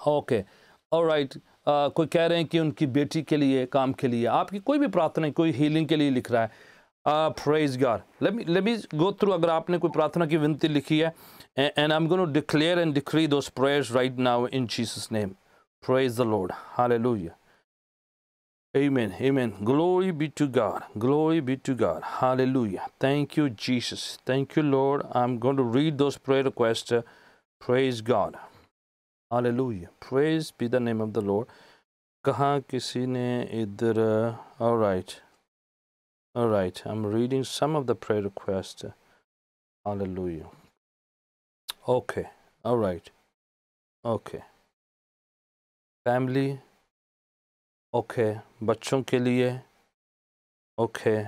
Okay, alright. कोई कह रहे हैं कि उनकी बेटी के लिए, काम के लिए, आपकी कोई भी प्रार्थना, कोई हीलिंग के लिए लिख रहा है। Praise God. Let me go through. अगर आपने कोई प्रार्थना की विनती लिखी है, and I am going to declare and decree those prayers right now in Jesus name. Praise the Lord. Hallelujah. Amen. Amen. Glory be to God. Glory be to God. Hallelujah. Thank you, Jesus. Thank you, Lord. I'm going to read those prayer requests. Praise God. Hallelujah. Praise be the name of the Lord. कहाँ किसी ने इधर, all right. All right. I'm reading some of the prayer requests. Hallelujah. Okay. All right. Okay. Family. Okay, बच्चों के लिए, okay,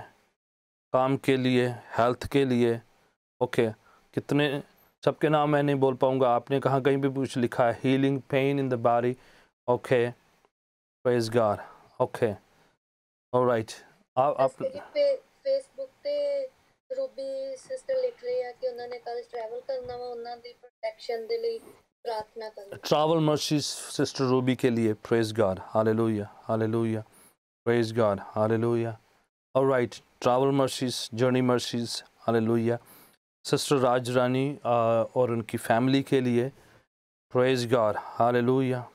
काम के लिए, हेल्थ के लिए, ओके। कितने, सबके नाम मैं नहीं बोल पाऊँगा। आपने कहाँ कहीं भी कुछ लिखा है, healing pain in the body. Okay, praise God. Okay, alright. आप फेसबुक पे रूबी सिस्टर लिख रही है कि उन्होंने कल ट्रैवल करना वा, उन्होंने दी प्रोटेक्शन दे ਲਈ प्रार्थना करनी। ट्रैवल मर्सीज सिस्टर रूबी के लिए। Praise God. Hallelujah, hallelujah. Praise God. Hallelujah. Alright, travel mercies, journey mercies. Hallelujah. Sister Raj Rani और उनकी फैमिली के लिए। Praise God. Hallelujah,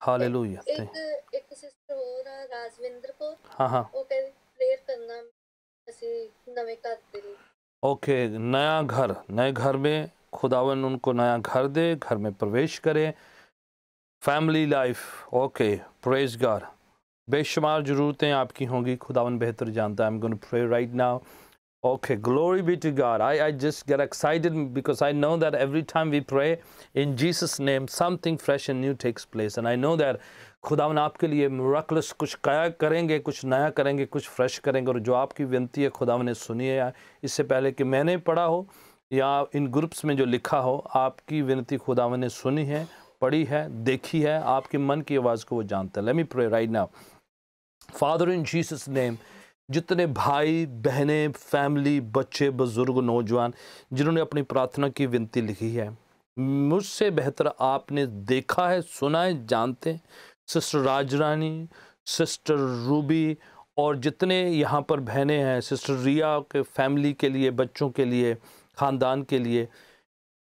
hallelujah. एक सिस्टर हो रहा राजविंदर को, हाँ, वो कह प्रेयर करना ਅਸੀਂ नवे घर दे ਲਈ। ओके, नया घर, नए घर में खुदावन उनको नया घर दे, घर में प्रवेश करे। Family life. Okay, praise God. बेशुमार ज़रूरतें आपकी होंगी, खुदावन बेहतर जानता है। I am going to pray right now. Okay, glory be to God. I just get excited because I know that every time we pray in Jesus' name, something fresh and new takes place. And I know that खुदावन आपके लिए miraculous कुछ करेंगे, कुछ नया करेंगे, कुछ fresh करेंगे। और जो आपकी विनती है खुदावन ने सुनी है, इससे पहले कि मैंने पढ़ा हो या इन ग्रुप्स में जो लिखा हो, आपकी विनती खुदावन ने सुनी है, पढ़ी है, देखी है। आपके मन की आवाज़ को वो जानता है। Let me pray right now. Father, in Jesus' name, जितने भाई बहनें, फैमिली, बच्चे, बुजुर्ग, नौजवान जिन्होंने अपनी प्रार्थना की विनती लिखी है, मुझसे बेहतर आपने देखा है, सुना है, जानते हैं। सिस्टर राजरानी, सिस्टर रूबी और जितने यहाँ पर बहनें हैं, सिस्टर रिया के फैमिली के लिए, बच्चों के लिए, ख़ानदान के लिए,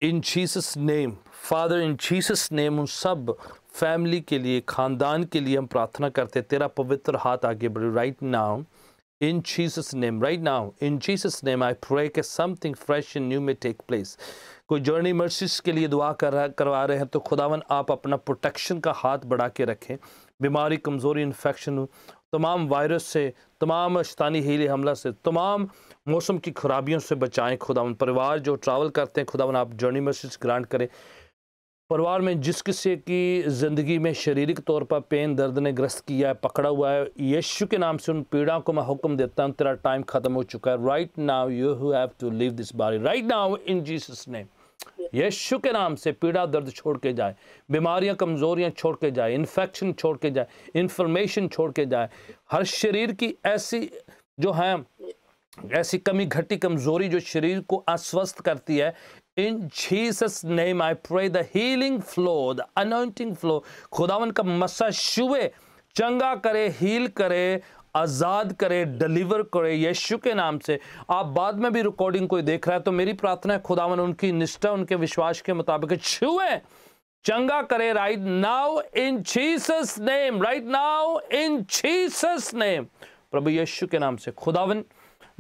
इन जीसस नेम फादर, इन जीसस नेम उन सब फैमिली के लिए, ख़ानदान के लिए हम प्रार्थना करते। तेरा पवित्र हाथ आगे बढ़े right now. In Jesus' name, right now, in Jesus' name, I pray that something fresh and new may take place. कोई जर्नी मर्सीज के लिए दुआ करवा रहे हैं तो खुदावन आप अपना प्रोटेक्शन का हाथ बढ़ा के रखें। बीमारी, कमज़ोरी, इन्फेक्शन, तमाम वायरस से, तमाम शैतानी हीले हमला से, तमाम मौसम की खराबियों से बचाएं खुदावन। परिवार जो ट्रैवल करते हैं खुदावन आप जर्नी मर्सीज ग्रांट करें। परिवार में जिस किसी की ज़िंदगी में शारीरिक तौर पर पेन दर्द ने ग्रस्त किया है, पकड़ा हुआ है, यीशु के नाम से उन पीड़ाओं को मैं हुक्म देता हूँ, तेरा टाइम ख़त्म हो चुका है। Right now you have to leave this body right now in Jesus name. Yeshu के नाम से पीड़ा दर्द छोड़ के जाए, बीमारियां कमज़ोरियां छोड़ के जाए, इन्फेक्शन छोड़ के जाए, इन्फॉर्मेशन छोड़ के जाए, हर शरीर की ऐसी जो है ऐसी कमी घटी कमज़ोरी जो शरीर को अस्वस्थ करती है, in Jesus name I pray the healing flow, the anointing flow, खुदावन का मसा छुए, चंगा करे, हील करे, आज़ाद करे, डिलीवर करे यीशु के नाम से। आप बाद में भी रिकॉर्डिंग कोई देख रहा है तो मेरी प्रार्थना है खुदावन उनकी निष्ठा उनके विश्वास के मुताबिक छुए, चंगा करे right now in Jesus name, right now in Jesus name. प्रभु यीशु के नाम से खुदावन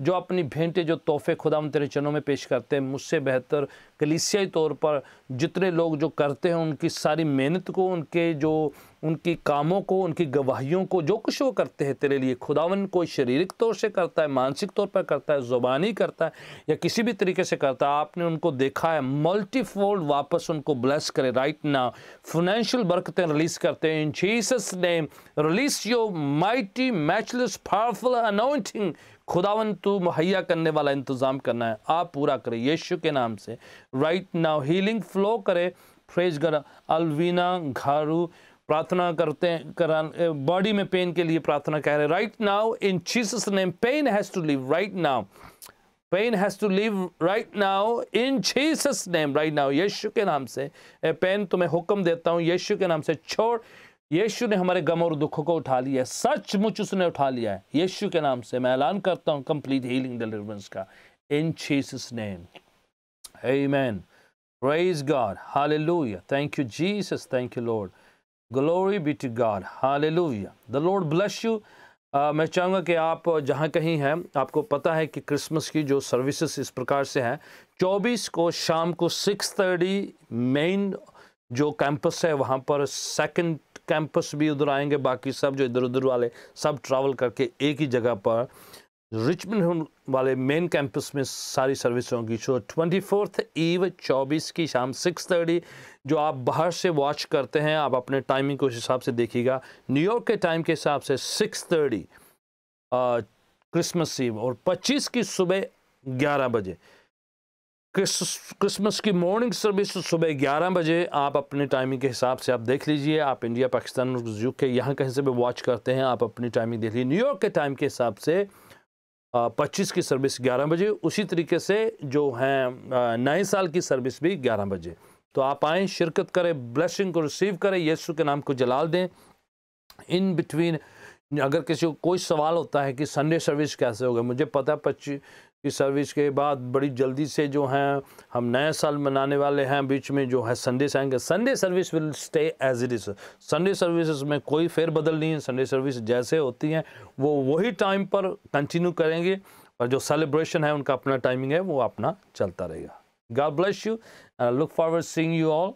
जो अपनी भेंटें जो तोहफे खुदावन तेरे चरणों में पेश करते हैं, मुझसे बेहतर कलीसियाई तौर पर जितने लोग जो करते हैं उनकी सारी मेहनत को, उनके जो उनकी कामों को, उनकी गवाहियों को, जो कुछ वो करते हैं तेरे लिए खुदावन, कोई शारीरिक तौर से करता है, मानसिक तौर पर करता है, ज़ुबानी करता है या किसी भी तरीके से करता है, आपने उनको देखा है, मल्टीफोल्ड वापस उनको ब्लेस करे राइट नाउ। फाइनेंशियल बरकतें रिलीज करते हैं इन Jesus name. Release your mighty matchless powerful anointing. खुदावन तू मुहैया करने वाला इंतज़ाम करना है, आप पूरा करे यीशु के नाम से राइट नाउ। हीलिंग फ्लो करे, प्रेज गॉड। अलवीना घारू प्रार्थना करते हैं, बॉडी में पेन के लिए प्रार्थना कह रहे हैं right now in Jesus name. Pain has to leave right now, pain has to leave right now in Jesus name, right now Yeshu के नाम से। पेन तुम्हें हुक्म देता हूँ यीशु के नाम से, छोड़। यीशु ने हमारे गम और दुखों को उठा लिया है, सचमुच उसने उठा लिया है। यीशु के नाम से मैं ऐलान करता हूँ कंप्लीट हीलिंग डिलीवरेंस का in Jesus name, amen. Praise God, hallelujah, thank you Jesus, thank you Lord, glory be to God, hallelujah. The Lord bless you. मैं चाहूँगा कि आप जहाँ कहीं हैं, आपको पता है कि क्रिसमस की जो सर्विसेज इस प्रकार से हैं। 24 को शाम को 6:30 मेन जो कैंपस है वहाँ पर, सेकंड कैंपस भी उधर आएंगे, बाकी सब जो इधर उधर वाले सब ट्रैवल करके एक ही जगह पर रिचमंड वाले मेन कैंपस में सारी सर्विस होंगी। सो 24th ईव 24 की शाम 6:30। जो आप बाहर से वॉच करते हैं आप अपने टाइमिंग को उस हिसाब से देखिएगा। न्यूयॉर्क के टाइम के हिसाब से 6:30 क्रिसमस ईव, और 25 की सुबह 11 बजे क्रिसमस की मॉर्निंग सर्विस सुबह 11 बजे। आप अपने टाइमिंग के हिसाब से आप देख लीजिए। आप इंडिया, पाकिस्तान, यूके यहाँ कहीं से भी वॉच करते हैं, आप अपनी टाइमिंग देख लीजिए। न्यूयॉर्क के टाइम के हिसाब से 25 की सर्विस 11 बजे, उसी तरीके से जो हैं नए साल की सर्विस भी 11 बजे। तो आप आएँ, शिरकत करें, ब्लेसिंग को रिसीव करें, यीशु के नाम को जलाल दें। इन बिटवीन अगर किसी को कोई सवाल होता है कि संडे सर्विस कैसे होगा, मुझे पता है 25 की सर्विस के बाद बड़ी जल्दी से जो हैं हम नया साल मनाने वाले हैं, बीच में जो है संडे से आएंगे। Sunday service will stay as it is. Sunday services में कोई फेरबदल नहीं है। संडे सर्विस जैसे होती हैं वो वही टाइम पर कंटिन्यू करेंगे, और जो सेलिब्रेशन है उनका अपना टाइमिंग है, वो अपना चलता रहेगा। God bless you, look forward seeing you all.